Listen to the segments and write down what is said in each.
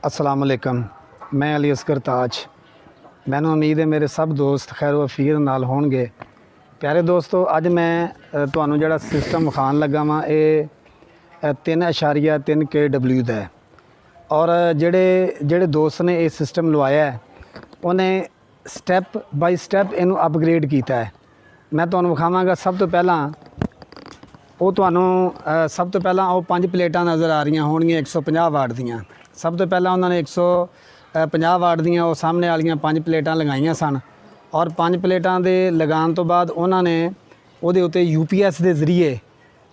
अस्सलाम वालेकुम। मैं अली असगर ताज। मैनू उम्मीद है मेरे सब दोस्त खैर वफीर नाल होणगे। प्यारे दोस्तों, अज मैं तुहानू जिहड़ा सिस्टम विखाण लगा वां ये 3.3 kW दा है और जिहड़े दोस्त ने ये सिस्टम लवाया है उन्हें स्टैप बाई स्टैप इनू अपग्रेड किया है। मैं तुहानू विखावांगा। सब तो पहला वो तुहानू सब तो पहला वो 5 प्लेटां नज़र आ रही होणगियां 150 वाट दियां। सब तो पहला उन्होंने 150 वाट दियां वो सामने वालियां 5 प्लेटां लगाइयां सन और 5 प्लेटां दे लगाने तो बाद उन्होंने उहदे उत्ते UPS के जरिए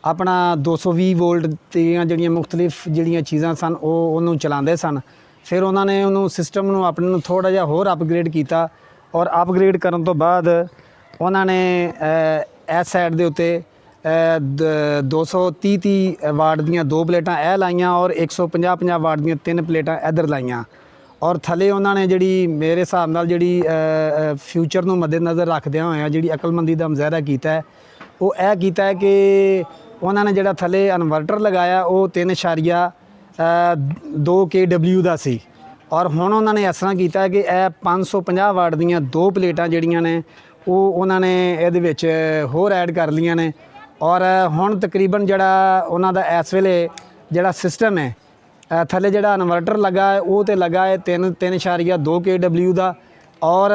अपना 220 वोल्ट दियां जिहड़ियां मुख्तलिफ जिहड़ियां चीज़ां सन वो चलाते सन। फिर उन्होंने उन्होंने सिस्टम नूं अपने नूं थोड़ा जिहा होर अपग्रेड किया और अपग्रेड करन तो बाद उन्होंने इस साइड के उत्ते 230 वाट दियां 2 प्लेटां ए लाइयां और 150 वाट दियां 3 प्लेटां इधर लाइयां और थले उन्होंने जी मेरे हिसाब नाल जी फ्यूचर नूं मद्देनज़र रखदियां होया जी अकलमंदी का मुजाहरा किया है वो यह किया है कि उन्होंने जिहड़ा थले इन्वर्टर लगाया वो 3.2 kW का सी और हुण उन्होंने इस तरह किया है कि यह 550 वाट दियां 2 प्लेटां जिहड़ियां ने वो उन्होंने इहदे विच होर ऐड कर लियां ने और हुण तकरीबन जिहड़ा उन्हां दा इस वेले जिहड़ा सिस्टम है थले जिहड़ा इन्वर्टर लगा है वो तो लगा है 3.2 kW का और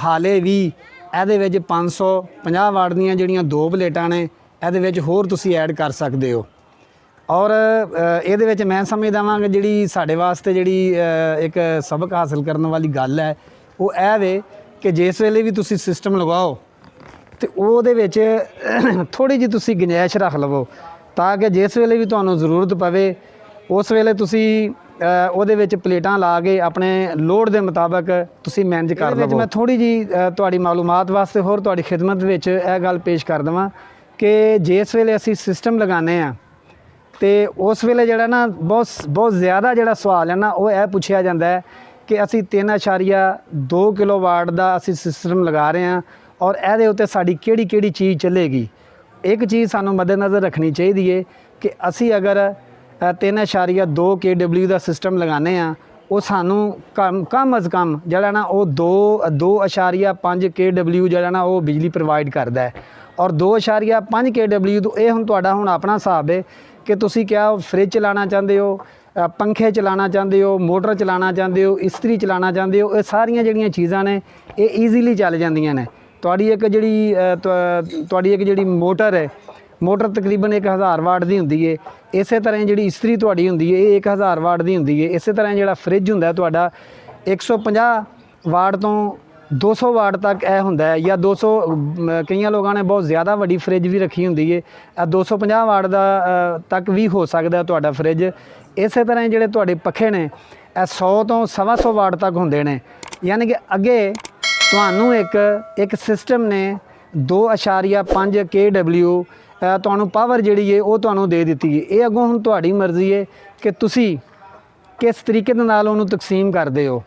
हाले भी इहदे विच 550 वाट दियां जिहड़ियां 2 प्लेटां ने इहदे विच होर तुसीं ऐड कर सकदे हो। और इहदे विच मैं समझदा वां कि जिहड़ी साडे वास्ते जिहड़ी एक सबक हासिल करने वाली गल है वो यह वे कि जिस वेले भी तुसीं सिस्टम लगाओ तो ਉਹਦੇ ਵਿੱਚ थोड़ी जी तुसी गुंजाइश रख लवो ताकि जिस वेले भी तुहानू ज़रूरत पवे उस वेले तुसी ਉਹਦੇ ਵਿੱਚ प्लेटां ला के अपने लोड के मुताबिक तुसी मैनेज कर लवो। मैं थोड़ी जी तुहाडी मालूमात वास्ते होर तुहाडी खिदमत विच यह गल पेश कर देवां कि जिस वेले असी सिस्टम लगाने आ तो उस वेले जिहड़ा ना बहुत ज़्यादा जिहड़ा सवाल है ना वो यह पुछया जाता है कि असी 3.2 किलोवाट का असी सिस्टम लगा रहे हैं और ਇਹਦੇ ਉੱਤੇ ਸਾਡੀ ਕਿਹੜੀ चीज़ चलेगी। एक चीज़ सानू मद्देनज़र रखनी चाहिए कि असी अगर 3.2 kW का सिस्टम लगाने वो सानू कम अज़ कम जड़ा ना वो 2.5 kW जड़ा ना वो बिजली प्रोवाइड करता है और 2.5 kW तो ये हुण तुहाडा हुण अपना हिसाब है कि तुसी क्या फ्रिज चलाना चाहते हो, पंखे चलाना चाहते हो, मोटर चलाना चाहते हो, इस्त्री चलाना चाहते हो। ये सारियां जिहड़ियां चीज़ां ने ये ईजीली चल जांदियां ने। तुहाडी एक जिहड़ी मोटर है मोटर तकरीबन 1000 वाट की होंदी है। इस तरह जी इस्त्री तुहाडी होंदी है ये 1000 वाट की होंदी है। इस तरह जिहड़ा फ्रिज हुंदा है तुहाडा 150 वाट तो 200 वाट तक यह होंदा है या 200 कई लोगों ने बहुत ज़्यादा वड्डी फ्रिज भी रखी होंदी है 250 वाट का तक भी हो सकता है तुहाडा फ्रिज। इस तरह जिहड़े तुहाडे पखे ने 100 तो 125 वाट तक होंदे ने। यानी कि अगे तुहानू एक सिस्टम ने 2.5 kW तुहानू पावर जिहड़ी है वो तुहानू दे दी है। ये अगों हुण तुहाडी मर्जी है कि तुसी किस तरीके दे नाल उहनू तकसीम करदे हो।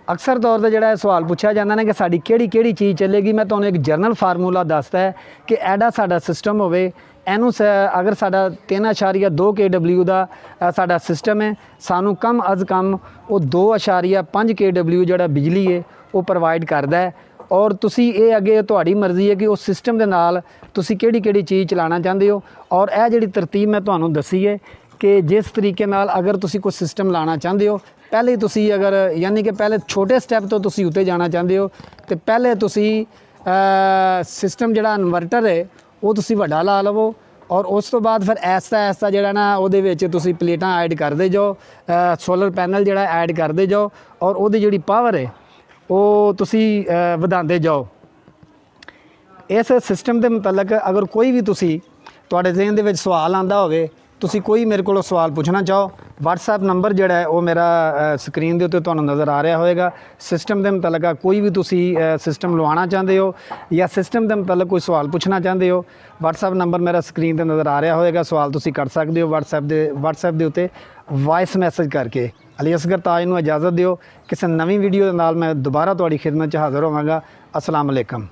अक्सर तौर पर जिहड़ा सवाल पूछा जाता है कि साडी किहड़ी चीज़ चलेगी। मैं तुहानू एक जनरल फार्मूला दसदा है कि एडा साडा सिस्टम होवे इनू अगर साडा 3.2 kW का साडा सिस्टम है सानू कम अज़ कम वो 2.5 kW जिहड़ा बिजली है वो प्रोवाइड करता है। और तुसी ये अगे तुहाडी मर्जी है कि उस सिस्टम के नाल तुसी किहड़ी चीज़ चलाना चाहते हो। और यह जिहड़ी तरतीब मैं तुहानू दसी है कि जिस तरीके नाल अगर तुसी कोई सिस्टम लाना चाहते हो पहले तुसी अगर यानी कि पहले छोटे स्टैप तो तुसी उत्ते जाना चाहते हो तो पहले तुसी सिस्टम जिहड़ा इन्वर्टर है वो तुसी वड्डा ला लवो और उस तो बाद फिर ऐसा जिहड़ा ना उहदे विच तुसी प्लेटां ऐड करदे जाओ, सोलर पैनल जिहड़ा ऐड करदे जाओ और उहदी जिहड़ी पावर है वो तुसी वधांदे जाओ। इस सिस्टम के मुतलक अगर कोई भी तुसी तुहाडे ज़हन दे विच सवाल आंदा होवे तुसी कोई मेरे को सवाल पूछना चाहो WhatsApp नंबर जिहड़ा है वो मेरा स्क्रीन के उत्ते तुहानू नज़र आ रहा होएगा। सिस्टम के मुतलक कोई भी तुसी सिस्टम लवाना चाहते हो या सिस्टम के मुतलक कोई सवाल पूछना चाहते हो WhatsApp नंबर मेरा स्क्रीन पर नज़र आ रहा होएगा। सवाल तुसी कर सकते हो WhatsApp के उत्ते वॉइस मैसेज करके। अली असगर ताज नूं इजाज़त दिओ। किसी नवीं वीडियो दे नाल मैं दोबारा तुहाडी खिदमत च हाज़र होवांगा। अस्सलाम वालेकुम।